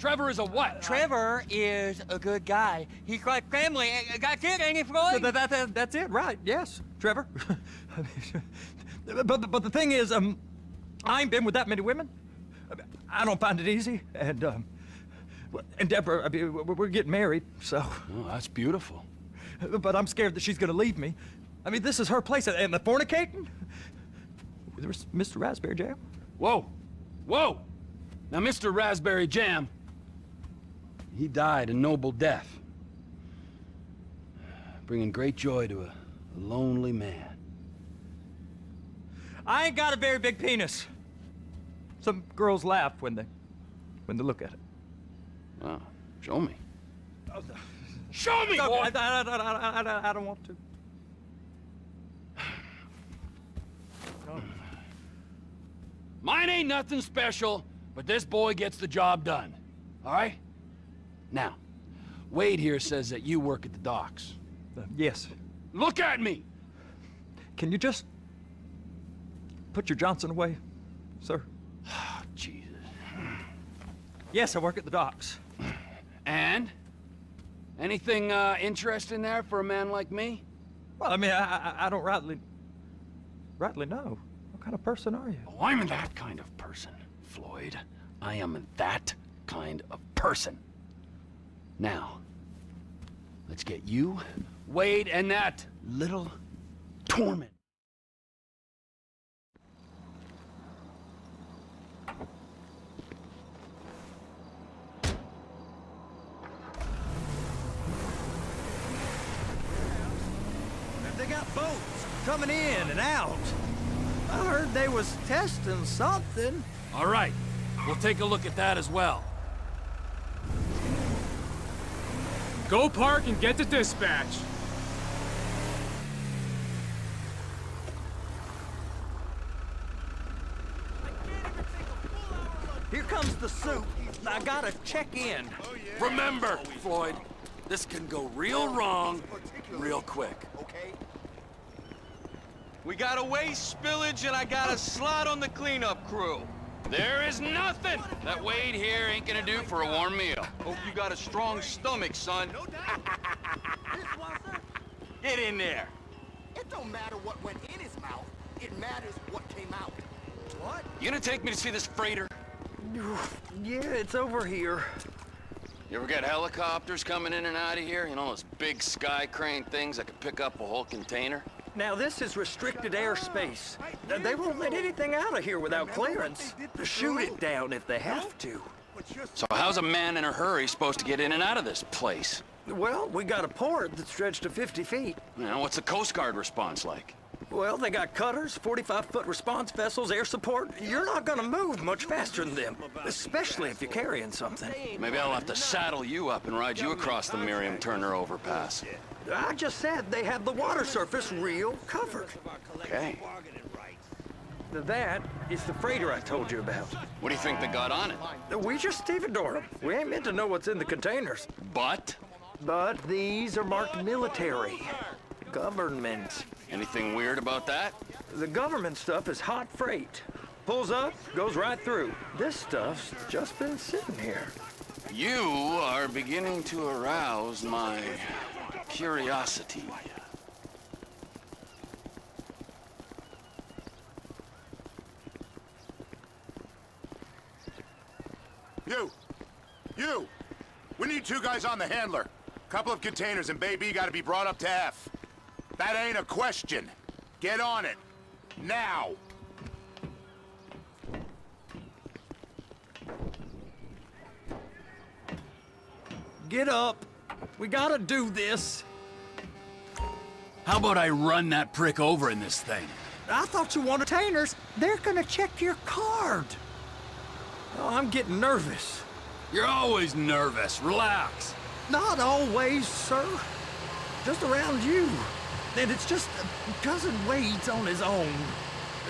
Trevor is a what? Trevor is a good guy. He's like family. That's it, ain't it, Floyd? That's it, right? Yes, Trevor. but the thing is, I ain't been with that many women. I don't find it easy, and Deborah, I mean, we're getting married, so. Oh, that's beautiful. But I'm scared that she's gonna leave me. I mean, this is her place, and the fornicating? There's Mr. Raspberry Jam. Whoa, whoa! Now, Mr. Raspberry Jam, he died a noble death, bringing great joy to a lonely man. I ain't got a very big penis. Some girls laugh when they look at it. Oh, show me. Oh, Show me, no, boy! I don't want to. Mine ain't nothing special, but this boy gets the job done. All right? Now, Wade here says that you work at the docks. Yes. Look at me! Can you just put your Johnson away, sir? Oh, Jesus. Yes, I work at the docks. And? Anything interesting there for a man like me? Well, I mean, I don't rightly know. What kind of person are you? Oh, I'm that kind of person, Floyd. I am that kind of person. Now, let's get you, Wade, and that little torment. They got boats coming in and out. I heard they was testing something. All right, we'll take a look at that as well. Go park and get to dispatch. Here comes the soup. I gotta check in. Remember, Floyd, this can go real wrong real quick. We got a waste spillage and I got a slot on the cleanup crew. There is nothing that Wade here ain't gonna do for a warm meal. Hope you got a strong stomach, son. Get in there. It don't matter what went in his mouth. It matters what came out. What? You gonna take me to see this freighter? Yeah, it's over here. You ever get helicopters coming in and out of here? You know, those big sky crane things that could pick up a whole container? Now, this is restricted airspace. They won't let anything out of here without clearance. Shoot it down if they have to. So how's a man in a hurry supposed to get in and out of this place? Well, we got a port that's stretched to 50 feet. You know, what's the Coast Guard response like? Well, they got cutters, 45-foot response vessels, air support. You're not gonna move much faster than them, especially if you're carrying something. Maybe I'll have to saddle you up and ride you across the Miriam Turner overpass. I just said they have the water surface real covered. Okay. That is the freighter I told you about. What do you think they got on it? We just stevedored them. We ain't meant to know what's in the containers. But? But these are marked military. Government. Anything weird about that? The government stuff is hot freight. Pulls up, goes right through. This stuff's just been sitting here. You are beginning to arouse my curiosity. You! We need 2 guys on the handler. Couple of containers and Bay B gotta be brought up to F. That ain't a question. Get on it. Now! Get up. We gotta do this. How about I run that prick over in this thing? I thought you wanted containers. They're gonna check your card. Oh, I'm getting nervous. You're always nervous. Relax. Not always, sir. Just around you. And it's just Cousin Wade's on his own.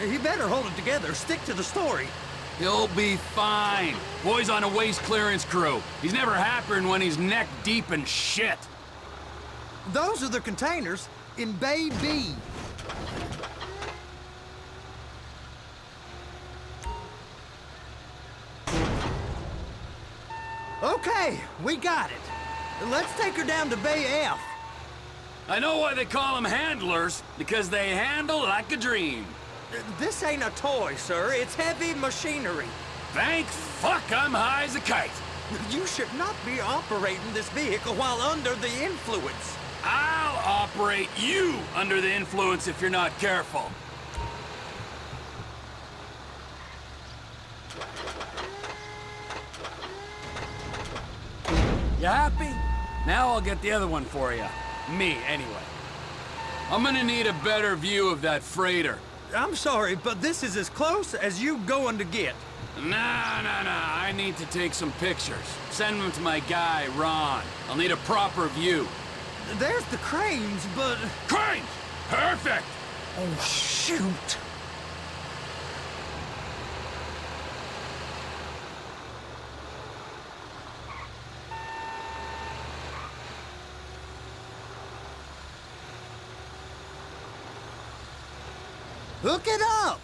He better hold it together. Stick to the story. He'll be fine. Boy's on a waste clearance crew. He's never happier when he's neck deep in shit. Those are the containers in Bay B. Okay, we got it. Let's take her down to Bay F. I know why they call them handlers, because they handle like a dream. This ain't a toy, sir. It's heavy machinery. Thank fuck I'm high as a kite. You should not be operating this vehicle while under the influence. I'll operate you under the influence if you're not careful. You happy? Now I'll get the other one for you. Me, anyway. I'm gonna need a better view of that freighter. I'm sorry, but this is as close as you going to get. Nah. I need to take some pictures. Send them to my guy, Ron. I'll need a proper view. There's the cranes, but... Cranes! Perfect! Oh, shoot! Hook it up!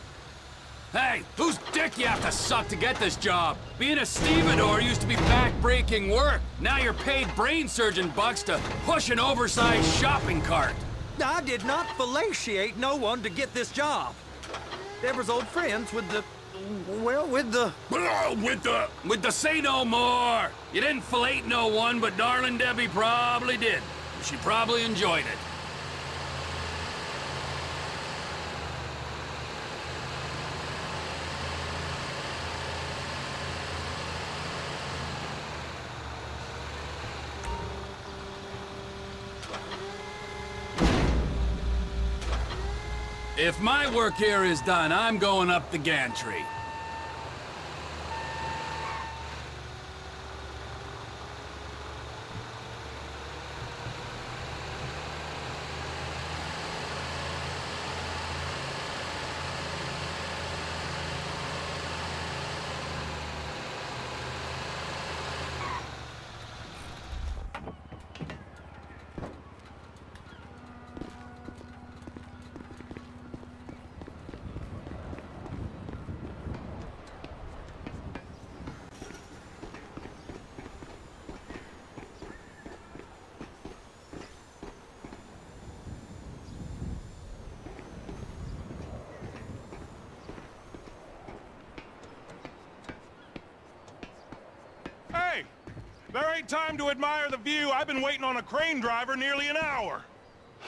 Hey, whose dick you have to suck to get this job? Being a stevedore used to be back-breaking work. Now you're paid brain surgeon bucks to push an oversized shopping cart. I did not fellatiate no one to get this job. Deborah's old friends with the... well, with the... With the say no more. You didn't fillet no one, but darling Debbie probably did. She probably enjoyed it. If my work here is done, I'm going up the gantry. Hey! There ain't time to admire the view. I've been waiting on a crane driver nearly an hour.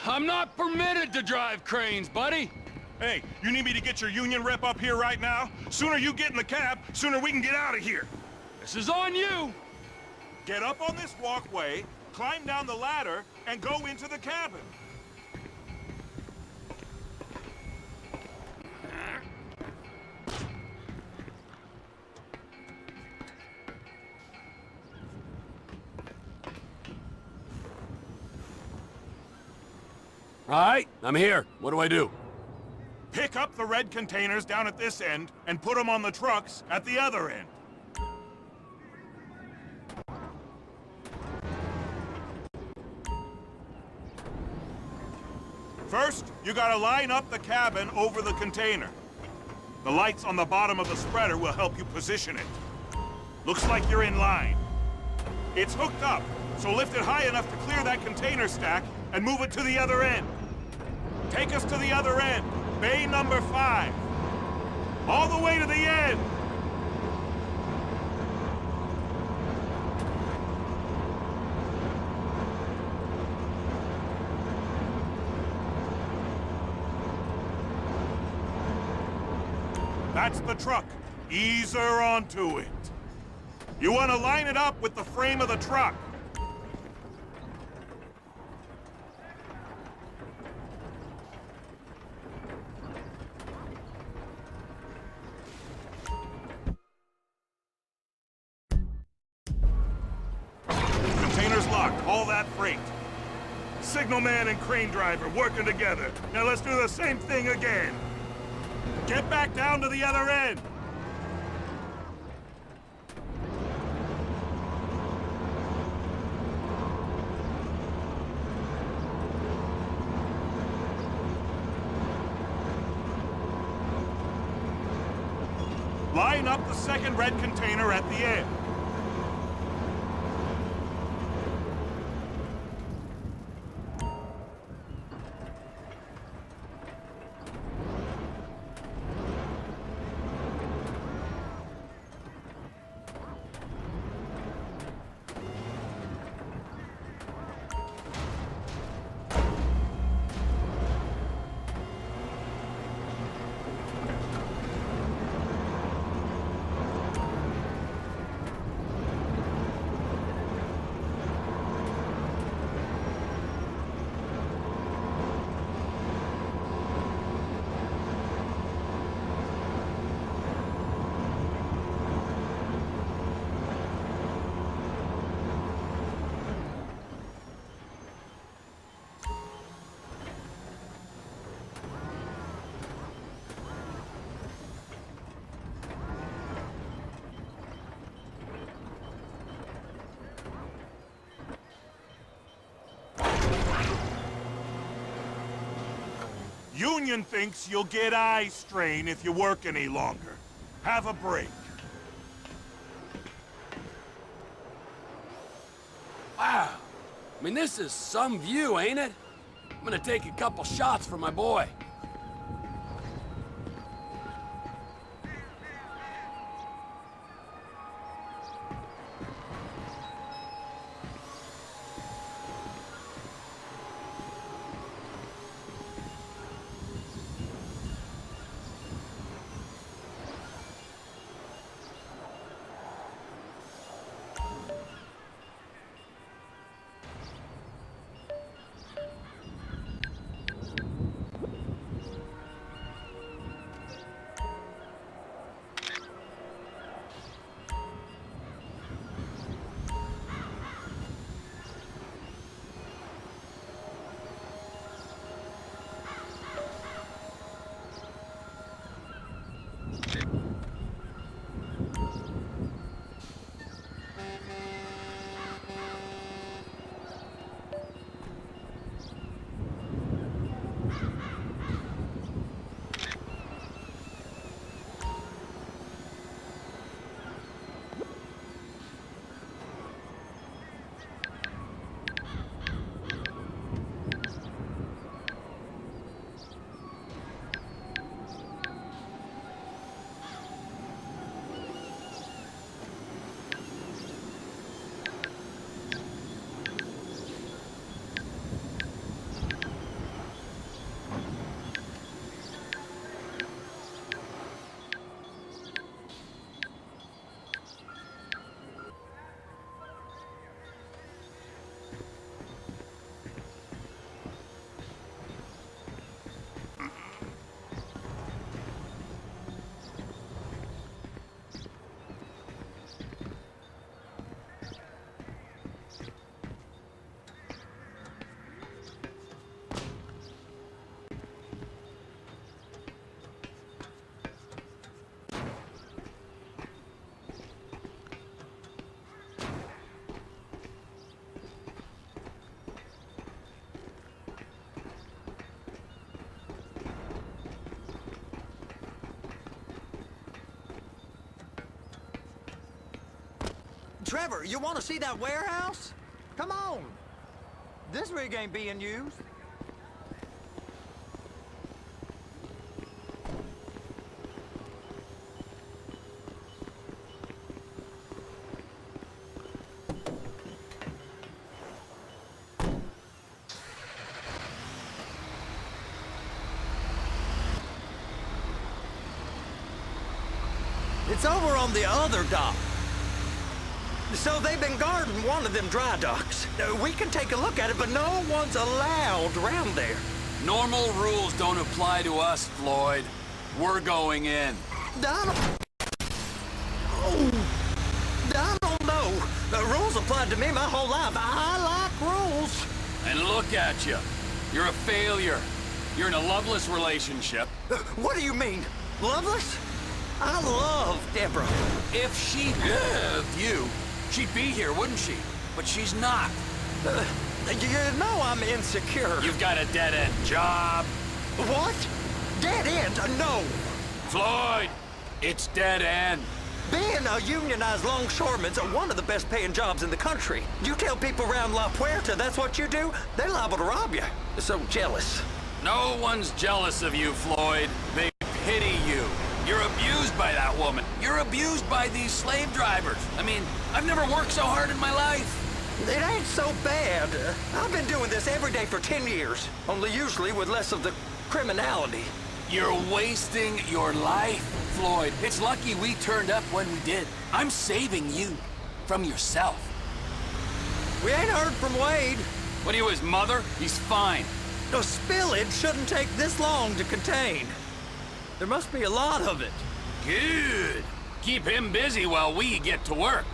I'm not permitted to drive cranes, buddy. Hey, you need me to get your union rep up here right now? Sooner you get in the cab, sooner we can get out of here. This is on you. Get up on this walkway, climb down the ladder, and go into the cabin. All right, I'm here. What do I do? Pick up the red containers down at this end and put them on the trucks at the other end. First, you gotta line up the cabin over the container. The lights on the bottom of the spreader will help you position it. Looks like you're in line. It's hooked up, so lift it high enough to clear that container stack and move it to the other end. Take us to the other end, bay number 5. All the way to the end. That's the truck. Ease her onto it. You want to line it up with the frame of the truck. Container's locked, all that freight. Signalman and crane driver working together. Now let's do the same thing again. Get back down to the other end. Line up the second red container at the end. Union thinks you'll get eye strain if you work any longer. Have a break. Wow. I mean, this is some view, ain't it? I'm gonna take a couple shots for my boy. Trevor, you want to see that warehouse? Come on. This rig ain't being used. It's over on the other dock. So they've been guarding one of them dry docks. We can take a look at it, but no one's allowed around there. Normal rules don't apply to us, Floyd. We're going in. Donald. Oh, I don't know. The rules applied to me my whole life. I like rules. And look at you. You're a failure. You're in a loveless relationship. What do you mean? Loveless? I love Deborah. If she loved you, she'd be here, wouldn't she? But she's not. You know I'm insecure. You've got a dead-end job. What? Dead end? No. Floyd, it's dead end. Being a unionized longshoreman's one of the best paying jobs in the country. You tell people around La Puerta that's what you do, they're liable to rob you. They're so jealous. No one's jealous of you, Floyd. They pity you. You're abused by that woman. You're abused by these slave drivers. I mean, I've never worked so hard in my life. It ain't so bad. I've been doing this every day for 10 years, only usually with less of the criminality. You're wasting your life, Floyd. It's lucky we turned up when we did. I'm saving you from yourself. We ain't heard from Wade. What are you, his mother? He's fine. The spillage shouldn't take this long to contain. There must be a lot of it. Good. Keep him busy while we get to work.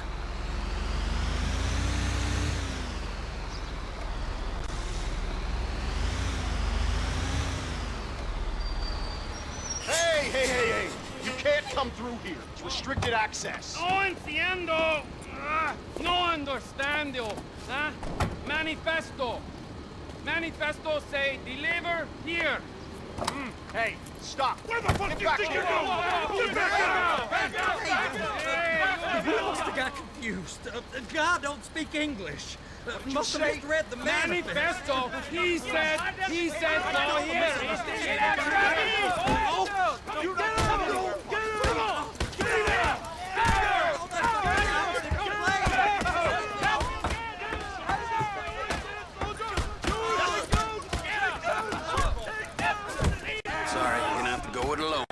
Hey! You can't come through here. It's restricted access. No entiendo. No understando. Manifesto. Manifesto say deliver here. Hey, stop! Where the fuck do you think you're going? He must have got confused. The guy don't speak English. Must have misread the Manifesto. He said, no, he Sorry, you're gonna have to go it alone.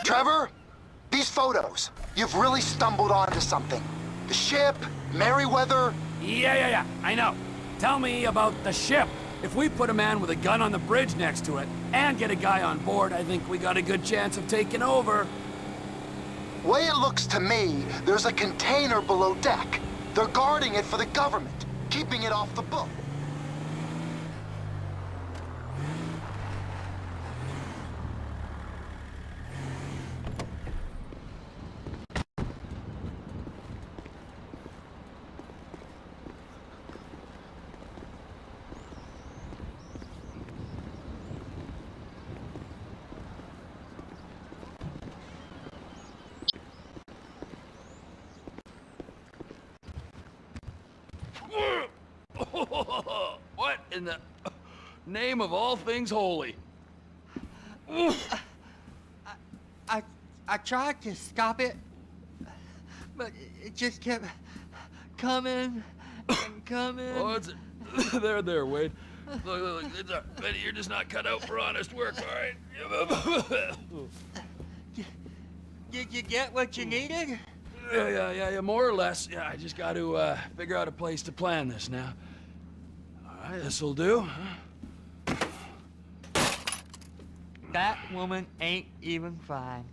Trevor, these photos, you've really stumbled onto something. The ship, Merryweather. Yeah, I know. Tell me about the ship. If we put a man with a gun on the bridge next to it, and get a guy on board, I think we got a good chance of taking over. Way it looks to me, there's a container below deck. They're guarding it for the government, keeping it off the book. What in the name of all things holy? I tried to stop it, but it just kept coming and coming. Oh, it's there, Wade. Look, it's you're just not cut out for honest work, all right? Did you get what you needed? Yeah, more or less. Yeah, I just got to figure out a place to plan this now. All right, this'll do. That woman ain't even fine.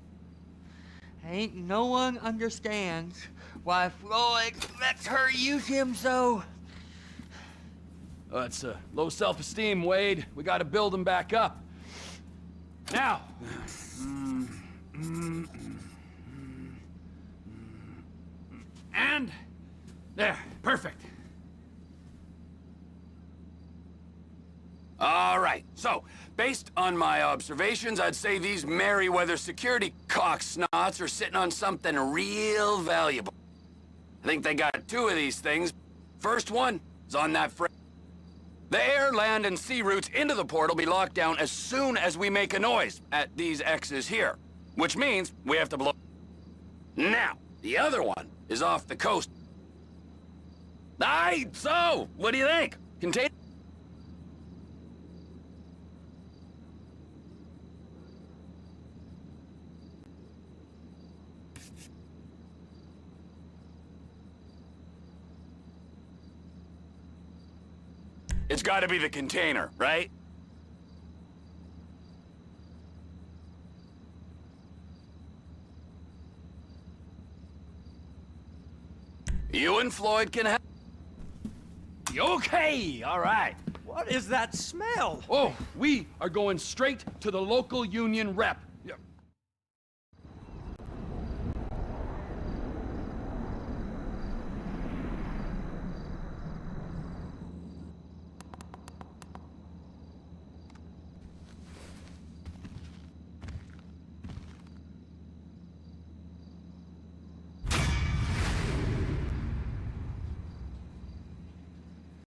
Ain't no one understands why Floyd lets her use him so. Oh, it's low self-esteem, Wade. We got to build him back up. Now. And there, perfect. All right, so, based on my observations, I'd say these Merryweather security cocksnots are sitting on something real valuable. I think they got two of these things. First one is on that The air, land, and sea routes into the port will be locked down as soon as we make a noise at these X's here, which means we have to blow. Now, the other one is off the coast. Aye, so, what do you think? Contain. It's got to be the container, right? You and Floyd can have... Okay, all right. What is that smell? Oh, we are going straight to the local union rep.